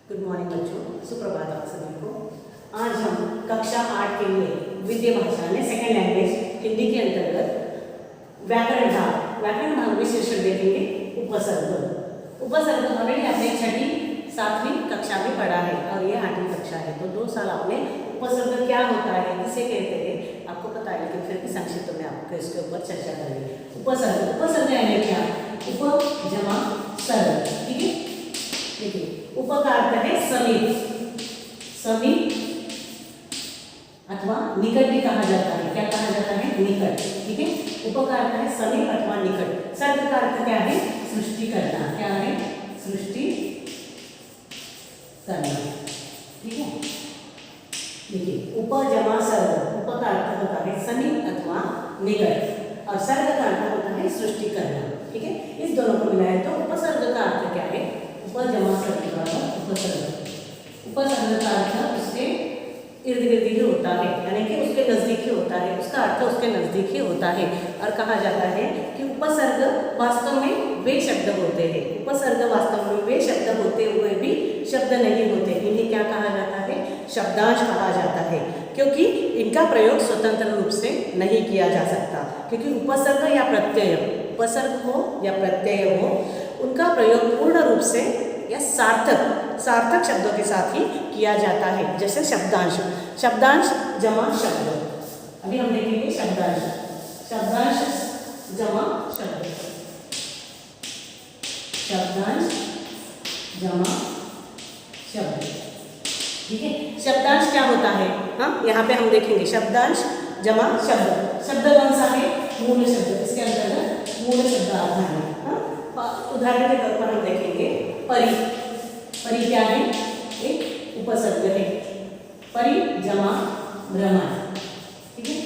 Good morning बच्चों, सुप्रभात आप सभी को। आज हम कक्षा 8 के लिए विद्या भाषा में सेकेंड लैंग्वेज हिंदी के अंतर्गत व्याकरण भाग में शीर्षक देखेंगे उपसर्ग। उपसर्ग ऑलरेडी आपने 6वीं 7वीं कक्षा में पढ़ा है और ये 8वीं कक्षा है, तो 2 साल आपने उपसर्ग क्या होता है, किसे कहते हैं आपको पता है, लेकिन फिर भी संक्षिप्त में आपको इसके ऊपर चर्चा करेंगे। उपसर्ग यानी क्या? उप जमा सर्ग, ठीक है। देखिए, उप का अर्थ है समीप अथवा निकट भी कहा जाता है। क्या कहा जाता है? निकट, ठीक है। उप का अर्थ है समीप अथवा निकट। सर्ग का अर्थ क्या है? सृष्टि करना। क्या है? सृष्टि करना, ठीक है। देखिए, उप जमा सर्ग, उप का अर्थ होता है समीप अथवा निकट और सर्ग का अर्थ होता है सृष्टि करना, ठीक है। इस दोनों को मिलाए तो उपसर्ग का अर्थ क्या है? उपजमा सर्ग का उपसर्ग। उपसर्ग का अर्थ उसके इर्द गिर्द ही होता है, यानी कि उसके नजदीक ही होता है, उसका अर्थ उसके नजदीक ही होता है। और कहा जाता है कि उपसर्ग वास्तव में वे शब्द होते हैं, उपसर्ग वास्तव में वे शब्द होते हुए भी शब्द नहीं होते। इन्हें क्या कहा जाता है? शब्दांश कहा जाता है, क्योंकि इनका प्रयोग स्वतंत्र रूप से नहीं किया जा सकता। क्योंकि उपसर्ग या प्रत्यय, उपसर्ग हो या प्रत्यय हो, उनका प्रयोग पूर्ण रूप से या सार्थक शब्दों के साथ ही किया जाता है। जैसे शब्दांश जमा शब्द, अभी हम देखेंगे शब्दांश जमा शब्द, शब्दांश जमा शब्द, ठीक है। शब्दांश क्या होता है? हाँ, यहाँ पे हम देखेंगे शब्दांश जमा शब्द। शब्द कौन सा है? मूल शब्द। इसके अंतर्गत मूल शब्द आता है। उदाहरण के तौर पर हम देखेंगे परि क्या है? एक उपसर्ग है। परि जमा भ्रमण, ठीक है।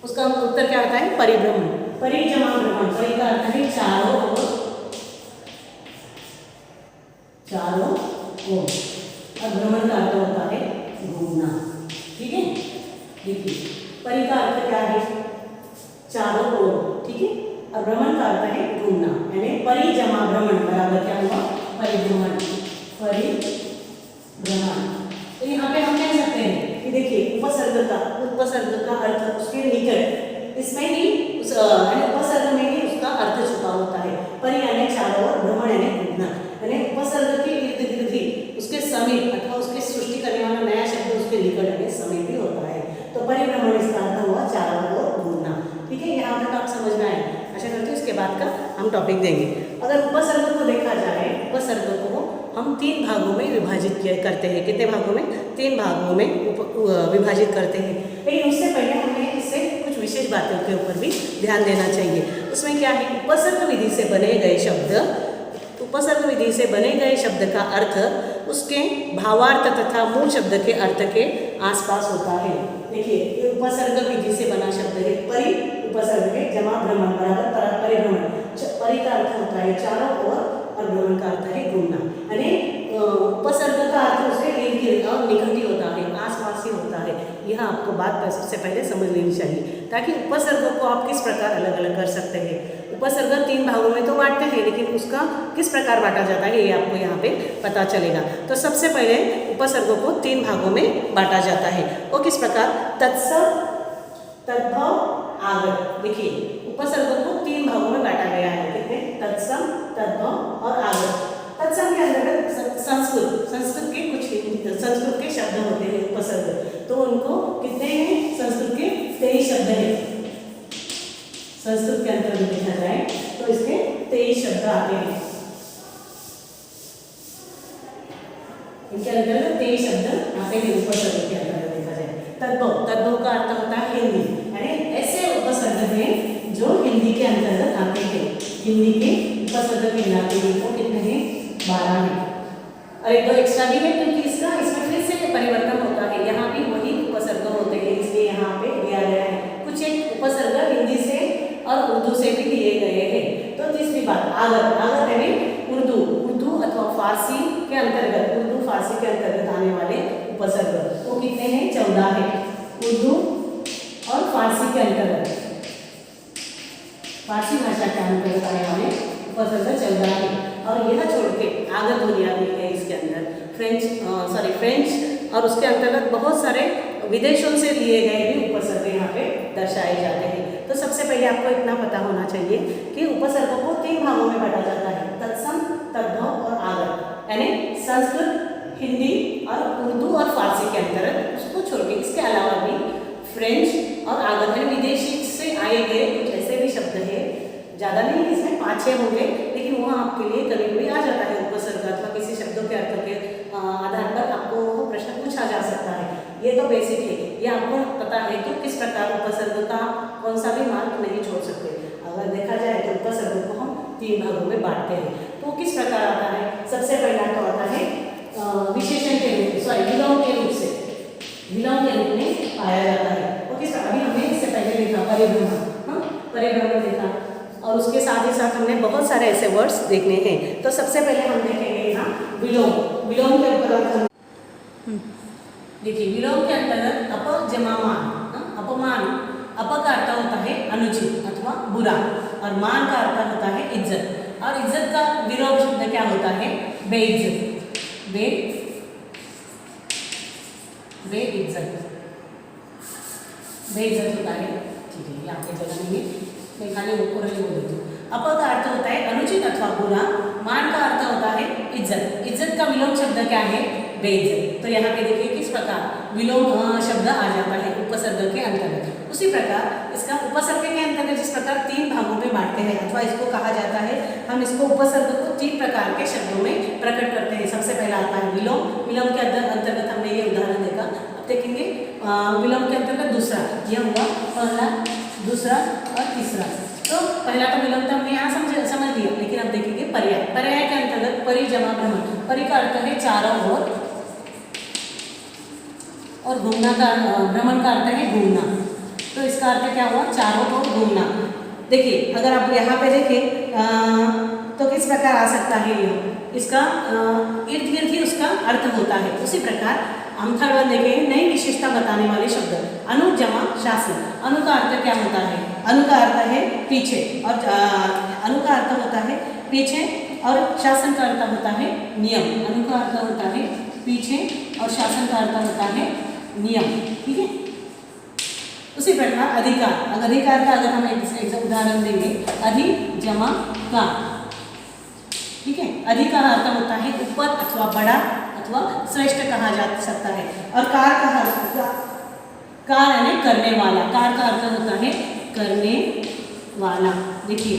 उसका उत्तर क्या होता है? परिभ्रमण। परि जमा भ्रमण, परि का अर्थ है चारों ओर और भ्रमण का अर्थ होता है घूमना, ठीक है। देखिए, परि का अर्थ क्या है? चारों ओर, ठीक है। और भ्रमण का अर्थ है घूमना, यानी परि जमा भ्रमण बराबर क्या हुआ? परिभ्रमण। तो यहाँ पे हम कह सकते हैं कि देखिए, उपसर्ग का अर्थ उसके निकट, इसमें ही उपसर्ग में ही उसका अर्थ छुपा होता है। परि यानी चारों ओर, भ्रमण यानी घूमना, यानी उपसर्ग के इर्द गिर्द ही उसके समीप अथवा उसके सृष्टि करने वाला नया शब्द उसके निकट यानी समीप ही होता है। तो परिभ्रमण इसका अर्थ हुआ चारों ओर घूमना, ठीक है। यहाँ तक आप समझना है। आशा करती हूँ इसके बाद का हम टॉपिक देंगे। अगर उपसर्ग को देखा जाए, उपसर्ग को हम 3 भागों में विभाजित करते हैं। कितने भागों में? 3 भागों में विभाजित करते हैं। लेकिन उससे पहले हमें इससे कुछ विशेष बातों के ऊपर भी ध्यान देना चाहिए। उसमें क्या है? उपसर्ग विधि से बने गए शब्द का अर्थ उसके भावार्थ तथा मूल शब्द के अर्थ के आसपास होता है। देखिए, उपसर्ग विधि से बना शब्द है परि, उपसर्ग है जमा भ्रमण बराबर परिभ्रमण। परि का अर्थ होता है चारों ओर और भ्रमण का अर्थ है घूमना, यानी उपसर्ग का अर्थ उसके इर्द गिर्द और निकट ही होता है, आसपास ही होता है। यह आपको बात सबसे पहले समझ लेनी चाहिए, ताकि उपसर्ग को आप किस प्रकार अलग अलग कर सकते हैं। उपसर्ग 3 भागों में तो बांटते हैं, लेकिन उसका किस प्रकार बांटा जाता है ये आपको यहाँ पे पता चलेगा। तो सबसे पहले उपसर्ग को 3 भागों में बांटा जाता है। वो किस प्रकार? तत्सम, तद्भव, आगत। देखिए, उपसर्ग को 3 भागों में बांटा गया है। कितने? तत्सम, तद्भव और आगत। तत्सम के अंतर्गत संस्कृत के शब्द होते हैं उपसर्ग, तो उनको कितने हैं? संस्कृत के 23 शब्द हैं। संस्कृत के अंतर्गत देखा जाए तो इसके 23 शब्द आते हैं। इनके अंतर्गत 23 शब्द आते हैं उपसर्ग के अंतर्गत देखा जाए। तद्भव का अर्थ होता है हिंदी, यानी ऐसे उपसर्ग हैं जो हिंदी के अंतर्गत आते हैं। हिंदी के उपसर्ग कहलाते हैं। वो कितने हैं? 12 हैं। और एक 2 एक्स्ट्रा भी है, क्योंकि इसमें फिर से परिवर्तन होता है। यहाँ भी वही उपसर्ग होते हैं, इसलिए यहाँ पे दिया गया है। कुछ एक उपसर्ग हिंदी से और उर्दू से भी दिए गए हैं। तो तीसरी बात, आगत यानी उर्दू अथवा फारसी के अंतर्गत, उर्दू फारसी के अंतर्गत आने वाले उपसर्ग वो कितने हैं? 14 है। उर्दू और फारसी के अंतर्गत, फारसी भाषा के अंतर्गत आने वाले उपसर्ग 14 है। और यह छोड़ के आगत ध्वनि है इसके अंदर, फ्रेंच और उसके अंतर्गत बहुत सारे विदेशों से लिए गए भी उपसर्ग यहाँ पे दर्शाए जाते हैं। तो सबसे पहले आपको इतना पता होना चाहिए कि उपसर्गों को 3 भागों में बांटा जाता है, तत्सम, तद्भव और आगत, यानी संस्कृत, हिंदी और उर्दू और फारसी के अंतर्गत उसको छोड़ के इसके अलावा भी फ्रेंच और आगत यानी विदेशी से आए गए कुछ ऐसे भी शब्द है, ज़्यादा नहीं है इसमें 5-6 होंगे, लेकिन वहाँ आपके लिए कभी कभी आ जाता है उपसर्ग अथवा किसी शब्दों के अर्थ के आधार पर आपको प्रश्न पूछा जा सकता है। ये तो बेसिक है, ये आपको पता है कि किस प्रकार उपसर्ग का कौन सा भी मार्क नहीं छोड़ सकते। अगर देखा जाए तो उपसर्ग को हम 3 भागों में बांटते हैं। तो किस प्रकार आता है? सबसे पहला तो आता है विशेषण के रूप विलोम के रूप से, विलोम के रूप में पाया जाता है। और किस अभी हमने इससे पहले देखा परिभ्रमण, परिभ्रमण देखा, और उसके साथ ही साथ हमने बहुत सारे ऐसे वर्ड्स देखने हैं। तो सबसे पहले हम देखेंगे यहाँ विलोम। विलोम के अंतर्गत देखिए, विलोम के अंतर्गत अप जमा मान, अपमान, अप का अर्थ होता है अनुचित अथवा बुरा और मान का अर्थ होता है इज्जत, और इज्जत का विलोम शब्द क्या होता है? बेइज्जत, बेइज्जत, बेइज्जत होता है। ठीक है, यहाँ पे जगह नहीं है, मैं खाली ऊपर ही बोल देती हूँ। अप का अर्थ होता है अनुचित अथवा बुरा, मान का अर्थ होता है इज्जत, इज्जत का विलोम शब्द क्या है? बेइज्जत। तो यहाँ पे देखिए किस प्रकार विलोम शब्द आ जाता है उपसर्ग के अंतर्गत। उसी प्रकार इसका उपसर्ग के अंतर्गत जिस प्रकार 3 भागों में बांटते हैं अथवा इसको कहा जाता है, हम इसको उपसर्ग को 3 प्रकार के शब्दों में प्रकट करते हैं। सबसे पहला आता है विलोम। विलोम के अंतर्गत हमने ये उदाहरण देखा, अब देखेंगे विलोम के अंतर्गत दूसरा, यह हुआ पहला, दूसरा और तीसरा। तो पहला तो विलोम तो हमने यहाँ समझ लिया, लेकिन अब देखेंगे पर्याय। पर्याय के अंतर्गत परि जमा भ्रमण, परि का अर्थ है चारों ओर और घूमना का, भ्रमण का अर्थ है घूमना। तो इसका अर्थ क्या हुआ? चारों ओर घूमना। देखिए अगर आप यहाँ पे देखें तो किस प्रकार आ सकता है ये, इसका इर्द गिर्द ही उसका अर्थ होता है। उसी प्रकार हम थर्ड वन देखेंगे, नई विशेषता बताने वाले शब्द। अनु जमा शासन, अनु का अर्थ क्या होता है? अनु का अर्थ है पीछे, और अनु का अर्थ होता है पीछे, और शासन का अर्थ होता है नियम। अनु का अर्थ होता है पीछे और शासन का अर्थ होता है नियम। ठीक है, उसी प्रकार अधिकार, अधिकार का अगर हम एक उदाहरण देंगे, अधि जमा का, ठीक है, अधि का अर्थ होता है ऊपर अथवा बड़ा अथवा श्रेष्ठ कहा जा सकता है। और कार का, कार यानी करने वाला, कार का अर्थ होता है करने वाला। देखिए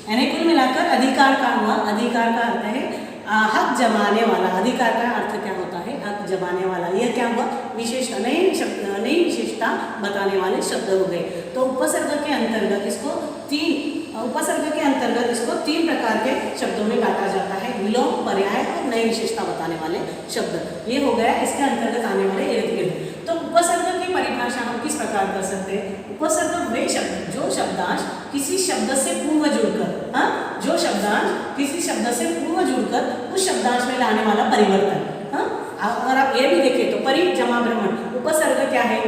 यानी कुल मिलाकर अधिकार का हुआ, अधिकार का अर्थ है हक जमाने वाला। अधिकार का अर्थ क्या होता है? हक जमाने वाला। यह क्या हुआ? विशेषता, नई विशेषता बताने वाले शब्द हो गए। तो उपसर्ग के अंतर्गत इसको 3 प्रकार के शब्दों में बांटा जाता है, विलोम, पर्याय और नई विशेषता बताने वाले शब्द। ये हो गया इसके अंतर्गत आने वाले इर्द गिर्द। तो उपसर्ग की परिभाषा हम किस प्रकार कर सकते हैं? उपसर्ग वे शब्द जो शब्दांश किसी शब्द से पूर्व जुड़कर, जो शब्दांश किसी शब्द से पूर्व जुड़कर उस शब्दांश में लाने वाला परिवर्तन। अगर आप ये भी देखें तो परि जमा भ्रमण, उपसर्ग क्या है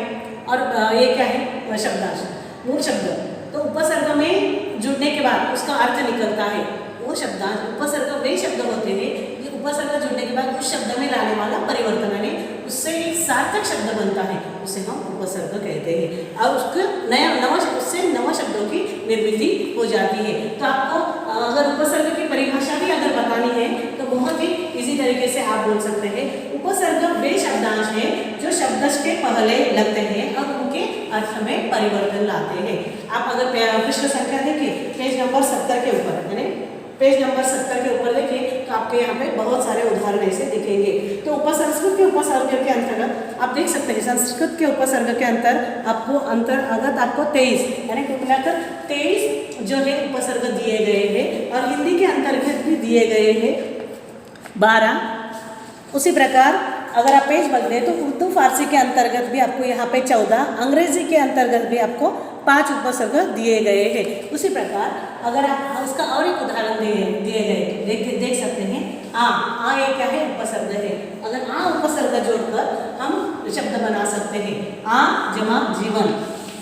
और ये क्या है? शब्दांश, मूल शब्द। तो उपसर्ग में जुड़ने के बाद उसका अर्थ निकलता है, वो शब्दांश, उपसर्ग वे शब्द होते हैं ये उपसर्ग जुड़ने के बाद उस शब्द में लाने वाला परिवर्तन, यानी उससे एक सार्थक शब्द बनता है, उसे हम उपसर्ग कहते हैं। और उससे नव शब्दों की निर्मिति हो जाती है। तो आपको अगर उपसर्ग की परिभाषा भी अगर बतानी है तो बहुत ही इजी तरीके से आप बोल सकते हैं, उपसर्ग वे शब्दांश हैं जो शब्द के पहले लगते हैं और उनके अर्थ में परिवर्तन लाते हैं। आप अगर पृष्ठ संख्या देखें, पेज नंबर 70 के ऊपर, यानी पेज नंबर 70 के ऊपर देखिए तो आपके यहाँ पे बहुत सारे उदाहरण ऐसे दिखेंगे। तो संस्कृत के उपसर्ग के अंतर्गत आप देख सकते हैं, संस्कृत के उपसर्ग के अंतर्गत आपको 23 यानी कुल मिलाकर 23 जो है उपसर्ग दिए गए हैं, और हिंदी के अंतर्गत भी दिए गए हैं 12। उसी प्रकार अगर आप पेज बदले तो उर्दू फारसी के अंतर्गत भी आपको यहाँ पे 14, अंग्रेजी के अंतर्गत भी आपको 5 उपसर्ग दिए गए हैं। उसी प्रकार अगर आप इसका और एक उदाहरण दिए गए देख सकते हैं, आ ये क्या है? उपसर्ग है। अगर आ उपसर्ग जोड़कर हम शब्द बना सकते हैं, आ जमा जीवन,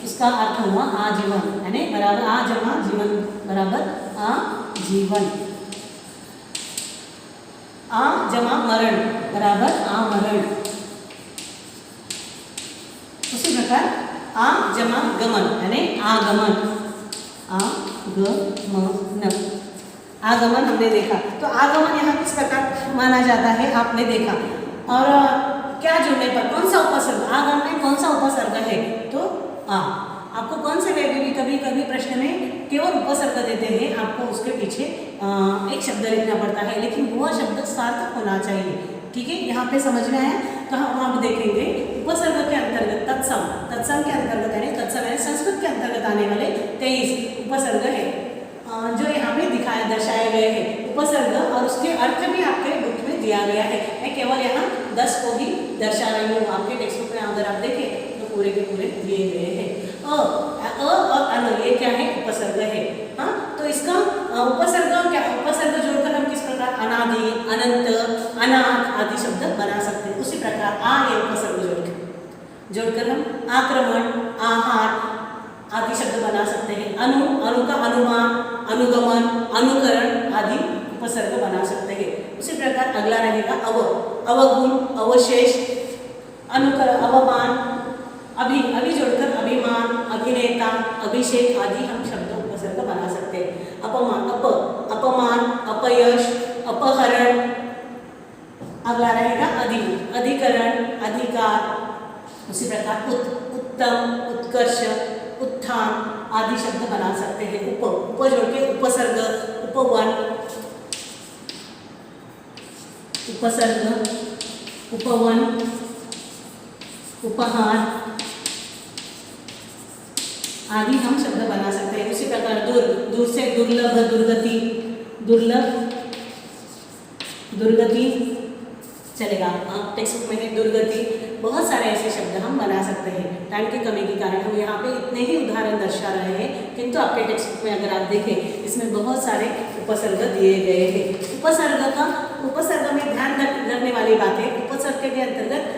उसका अर्थ हुआ आजीवन, यानी बराबर आ जमा जीवन बराबर आजीवन। आ जमा मरण बराबर आमरण। उसी प्रकार आ जमा गमन यानी आगमन, आगमन, आगमन हमने देखा। तो आगमन यहाँ किस प्रकार माना जाता है आपने देखा। और क्या जुड़ने पर कौन सा उपसर्ग, आगमन में कौन सा उपसर्ग है, तो आ। आपको कौन से में भी कभी कभी प्रश्न में केवल उपसर्ग देते हैं, आपको उसके पीछे एक शब्द लिखना पड़ता है, लेकिन वह शब्द सार्थक होना चाहिए। ठीक है, यहाँ पे समझ में आया। तो हम अब देखेंगे उपसर्ग के अंतर्गत तत्सम, तत्सम के अंतर्गत यानी तत्सम यानी संस्कृत के अंतर्गत आने वाले 23 उपसर्ग है जो यहाँ पे दिखाया दर्शाए गए हैं। उपसर्ग और उसके अर्थ भी आपके बुक में दिया गया है। मैं केवल यहाँ 10 को ही दर्शा रही हूँ। आपके टेक्स्ट बुक में अगर आप देखें तो पूरे के पूरे दिए गए हैं। अ और अन ये क्या है, उपसर्ग है। हाँ, तो इसका उपसर्ग क्या, उपसर्ग जोड़कर हम किस प्रकार अनादि, अनंत, अनाथ आदि शब्द बना सकते हैं। उसी प्रकार आ ये उपसर्ग जोड़कर हम आक्रमण, आहार आदि शब्द बना सकते हैं। अनु, अनु का अनुमान, अनुगमन, अनुकरण आदि उपसर्ग बना सकते हैं। उसी प्रकार अगला रहेगा अव, अवगुण, अवशेष, अनुकरण, अवमान, अभी जोड़कर अभिमान, अभिनेता, अभिषेक आदि हम शब्द उपसर्ग बना सकते हैं। अपमान, अपमान, अपयश, अपहरण। अगला रहेगा अधिकरण, अधिकार। उसी प्रकार उत्तम, उत्कर्ष, उत्थान आदि शब्द बना सकते हैं। उप जोड़ के उपसर्ग, उपवन, उपसर्ग, उपवन, उपहार आदि हम शब्द बना सकते हैं। उसी प्रकार दूर से दुर्लभ, दुर्गति, दुर्गति चलेगा। आप टेक्स्ट बुक में है दुर्गति। बहुत सारे ऐसे शब्द हम बना सकते हैं। टाइम की कमी के कारण हम यहाँ पे इतने ही उदाहरण दर्शा रहे हैं, किंतु आपके टेक्स्ट बुक में अगर आप देखें इसमें बहुत सारे उपसर्ग दिए गए हैं। उपसर्ग में ध्यान रखने वाली बात है, उपसर्ग के अंतर्गत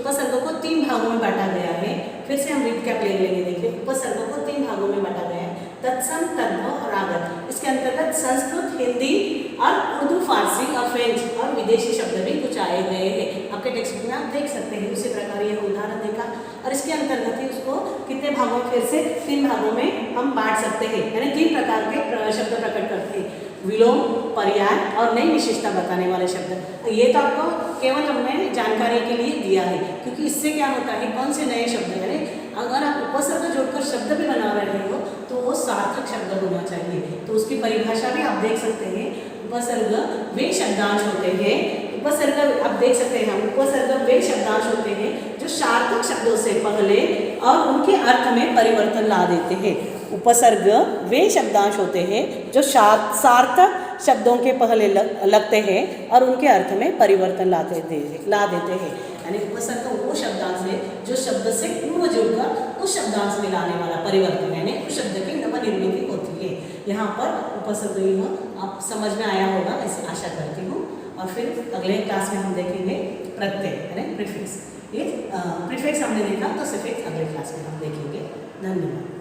उपसर्ग को 3 भागों में बांटा गया है। फिर से हम रिकैप ले लेंगे। देखिए, उपसर्ग को 3 भागों में बांटा गया है, तत्सम, तद्भव और आगत। इसके अंतर्गत संस्कृत, हिंदी और उर्दू, फारसी और फ्रेंच और विदेशी शब्द भी कुछ आए गए हैं। आपके टेक्स्ट बुक में आप देख सकते हैं। उसी प्रकार यह उदाहरण देखा और इसके अंतर्गत ही उसको कितने भागों, फिर से 3 भागों में हम बांट सकते हैं, यानी 3 प्रकार के शब्द प्रकट करते हैं। विलोम, पर्याय और नई विशेषता बताने वाले शब्द। ये तो आपको केवल हमने जानकारी के लिए दिया है, क्योंकि इससे क्या होता है, कौन से नए शब्द, यानी अगर आप उपसर्ग जोड़कर शब्द भी बना रहे हो तो वो सार्थक शब्द होना चाहिए। तो उसकी परिभाषा भी आप देख सकते हैं। उपसर्ग वे शब्दांश होते हैं, उपसर्ग आप देख सकते हैं, उपसर्ग वे शब्दांश होते हैं जो सार्थक शब्दों से पहले और उनके अर्थ में परिवर्तन ला देते हैं। उपसर्ग वे शब्दांश होते हैं जो सार्थक शब्दों के पहले लगते हैं और उनके अर्थ में परिवर्तन ला देते हैं। यानी उपसर्ग वो शब्दांश है जो शब्द से पूर्व जुड़कर उस शब्दांश में लाने वाला परिवर्तन, यानी उस शब्द की नवनिर्मिति होती है। यहाँ पर उपसर्ग आप समझ में आया होगा, ऐसे आशा करती हूँ। और फिर अगले क्लास में हम देखेंगे प्रत्यय यानी प्रीफिक्स। ये प्रीफिक्स हमने देखा, तो सफिक्स अगले क्लास में हम देखेंगे। धन्यवाद।